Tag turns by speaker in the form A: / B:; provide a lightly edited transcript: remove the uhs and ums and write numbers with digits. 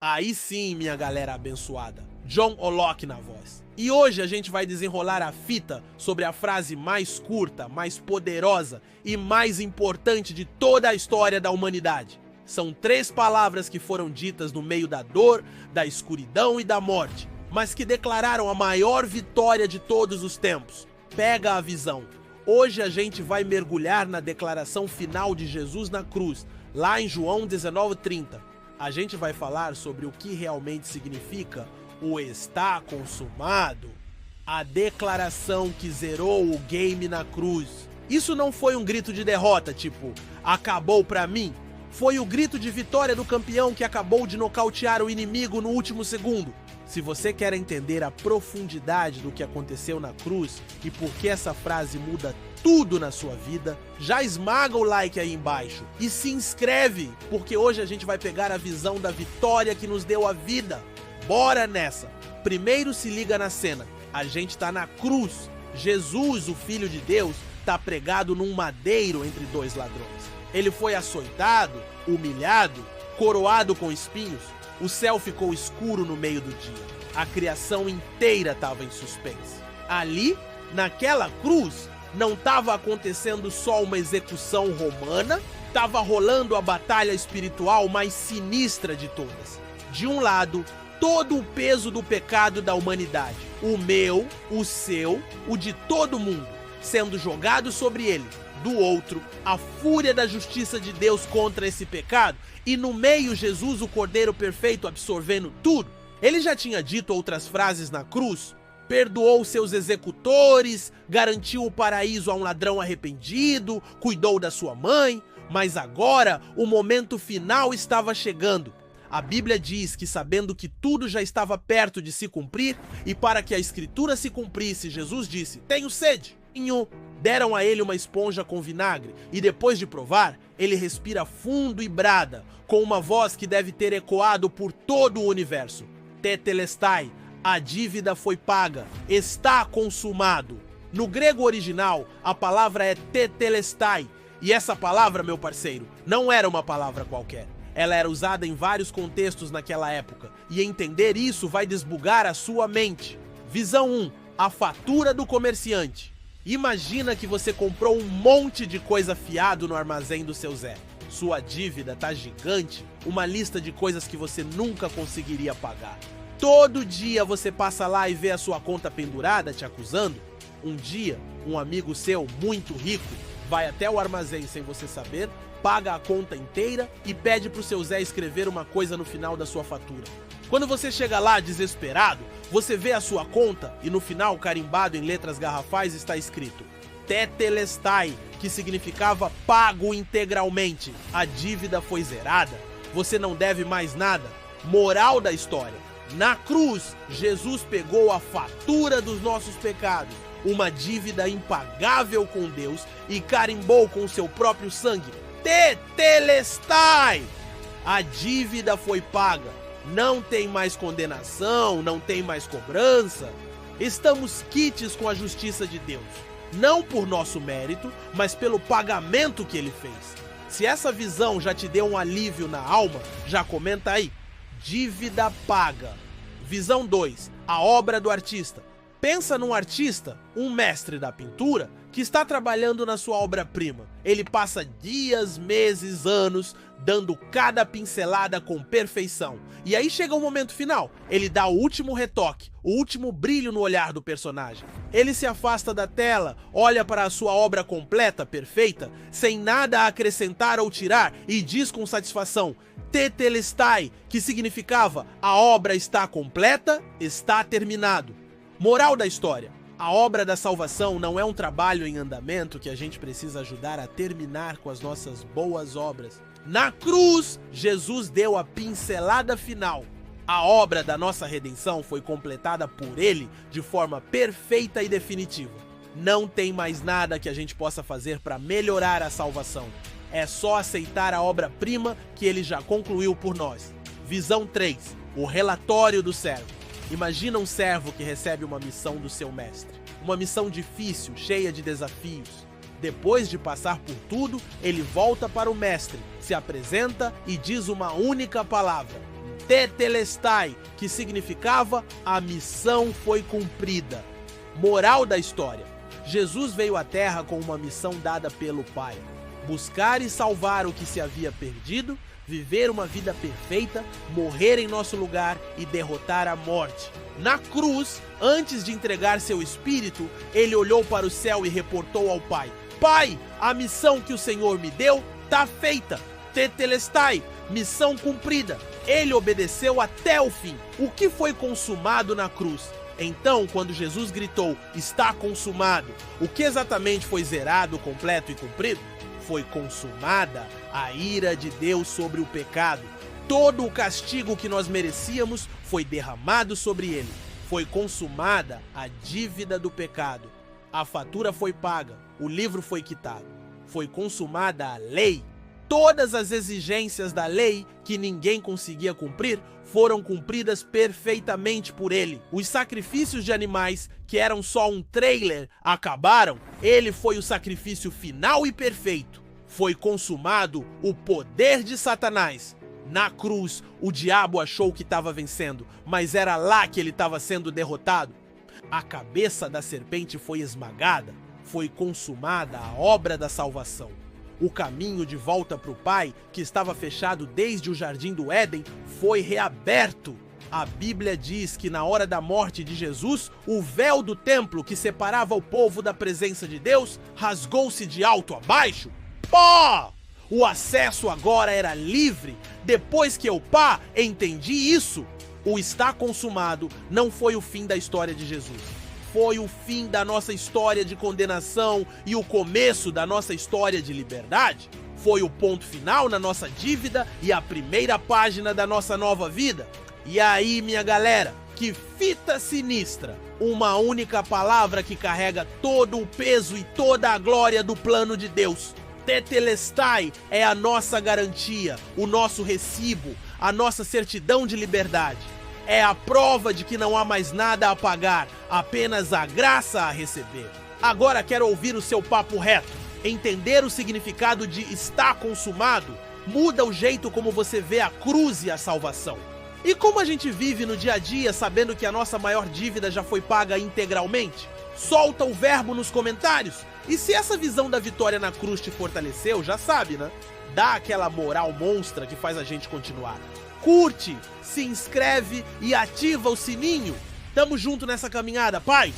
A: Aí sim, minha galera abençoada. John Olok na voz. E hoje a gente vai desenrolar a fita sobre a frase mais curta, mais poderosa e mais importante de toda a história da humanidade. São 3 palavras que foram ditas no meio da dor, da escuridão e da morte, mas que declararam a maior vitória de todos os tempos. Pega a visão. Hoje a gente vai mergulhar na declaração final de Jesus na cruz, lá em João 19:30. A gente vai falar sobre o que realmente significa o está consumado. A declaração que zerou o game na cruz. Isso não foi um grito de derrota, tipo, acabou pra mim. Foi o grito de vitória do campeão que acabou de nocautear o inimigo no último segundo. Se você quer entender a profundidade do que aconteceu na cruz e por que essa frase muda tudo na sua vida, já esmaga o like aí embaixo e se inscreve, porque hoje a gente vai pegar a visão da vitória que nos deu a vida. Bora nessa! Primeiro se liga na cena, a gente tá na cruz, Jesus, o Filho de Deus, tá pregado num madeiro entre 2 ladrões. Ele foi açoitado, humilhado, coroado com espinhos. O céu ficou escuro no meio do dia. A criação inteira estava em suspense. Ali, naquela cruz, não estava acontecendo só uma execução romana, estava rolando a batalha espiritual mais sinistra de todas. De um lado, todo o peso do pecado da humanidade, o meu, o seu, o de todo mundo, sendo jogado sobre ele. Do outro, a fúria da justiça de Deus contra esse pecado, e no meio Jesus, o Cordeiro Perfeito, absorvendo tudo. Ele já tinha dito outras frases na cruz, perdoou seus executores, garantiu o paraíso a um ladrão arrependido, cuidou da sua mãe, mas agora o momento final estava chegando. A Bíblia diz que, sabendo que tudo já estava perto de se cumprir, e para que a escritura se cumprisse, Jesus disse, tenho sede. Deram a ele uma esponja com vinagre, e depois de provar, ele respira fundo e brada, com uma voz que deve ter ecoado por todo o universo. Tetelestai, a dívida foi paga, está consumado. No grego original, a palavra é tetelestai, e essa palavra, meu parceiro, não era uma palavra qualquer. Ela era usada em vários contextos naquela época, e entender isso vai desbugar a sua mente. Visão 1, a fatura do comerciante. Imagina que você comprou um monte de coisa fiado no armazém do seu Zé. Sua dívida tá gigante, uma lista de coisas que você nunca conseguiria pagar. Todo dia você passa lá e vê a sua conta pendurada te acusando. Um dia, um amigo seu, muito rico, vai até o armazém sem você saber, paga a conta inteira e pede pro seu Zé escrever uma coisa no final da sua fatura. Quando você chega lá desesperado, você vê a sua conta e no final, carimbado em letras garrafais, está escrito Tetelestai, que significava pago integralmente. A dívida foi zerada, você não deve mais nada. Moral da história: na cruz, Jesus pegou a fatura dos nossos pecados, uma dívida impagável com Deus, e carimbou com seu próprio sangue. Tetelestai! A dívida foi paga. Não tem mais condenação, não tem mais cobrança. Estamos quites com a justiça de Deus. Não por nosso mérito, mas pelo pagamento que ele fez. Se essa visão já te deu um alívio na alma, já comenta aí. Dívida paga. Visão 2, a obra do artista. Pensa num artista, um mestre da pintura, que está trabalhando na sua obra-prima. Ele passa dias, meses, anos, dando cada pincelada com perfeição. E aí chega o momento final, ele dá o último retoque, o último brilho no olhar do personagem. Ele se afasta da tela, olha para a sua obra completa, perfeita, sem nada a acrescentar ou tirar, e diz com satisfação, Tetelestai, que significava, a obra está completa, está terminado. Moral da história: a obra da salvação não é um trabalho em andamento que a gente precisa ajudar a terminar com as nossas boas obras. Na cruz, Jesus deu a pincelada final. A obra da nossa redenção foi completada por ele de forma perfeita e definitiva. Não tem mais nada que a gente possa fazer para melhorar a salvação. É só aceitar a obra-prima que ele já concluiu por nós. Visão 3, o relatório do servo. Imagina um servo que recebe uma missão do seu mestre. Uma missão difícil, cheia de desafios. Depois de passar por tudo, ele volta para o mestre, se apresenta e diz uma única palavra: Tetelestai, que significava a missão foi cumprida. Moral da história: Jesus veio à Terra com uma missão dada pelo Pai: buscar e salvar o que se havia perdido, viver uma vida perfeita, morrer em nosso lugar e derrotar a morte. Na cruz, antes de entregar seu espírito, ele olhou para o céu e reportou ao Pai: Pai, a missão que o Senhor me deu está feita. Tetelestai, missão cumprida. Ele obedeceu até o fim. O que foi consumado na cruz? Então, quando Jesus gritou, está consumado, o que exatamente foi zerado, completo e cumprido? Foi consumada a ira de Deus sobre o pecado. Todo o castigo que nós merecíamos foi derramado sobre ele. Foi consumada a dívida do pecado. A fatura foi paga, o livro foi quitado. Foi consumada a lei. Todas as exigências da lei que ninguém conseguia cumprir foram cumpridas perfeitamente por ele. Os sacrifícios de animais, que eram só um trailer, acabaram. Ele foi o sacrifício final e perfeito. Foi consumado o poder de Satanás. Na cruz, o diabo achou que estava vencendo, mas era lá que ele estava sendo derrotado. A cabeça da serpente foi esmagada. Foi consumada a obra da salvação. O caminho de volta para o Pai, que estava fechado desde o Jardim do Éden, foi reaberto. A Bíblia diz que na hora da morte de Jesus, o véu do templo que separava o povo da presença de Deus rasgou-se de alto a baixo. Pó! O acesso agora era livre. Depois que eu, entendi isso, o está consumado não foi o fim da história de Jesus. Foi o fim da nossa história de condenação e o começo da nossa história de liberdade. Foi o ponto final na nossa dívida e a primeira página da nossa nova vida. E aí, minha galera, que fita sinistra! Uma única palavra que carrega todo o peso e toda a glória do plano de Deus. Tetelestai é a nossa garantia, o nosso recibo, a nossa certidão de liberdade. É a prova de que não há mais nada a pagar, apenas a graça a receber. Agora quero ouvir o seu papo reto. Entender o significado de está consumado muda o jeito como você vê a cruz e a salvação. E como a gente vive no dia a dia sabendo que a nossa maior dívida já foi paga integralmente? Solta o verbo nos comentários. E se essa visão da vitória na cruz te fortaleceu, já sabe, né? Dá aquela moral monstra que faz a gente continuar. Curte, se inscreve e ativa o sininho. Tamo junto nessa caminhada, paz!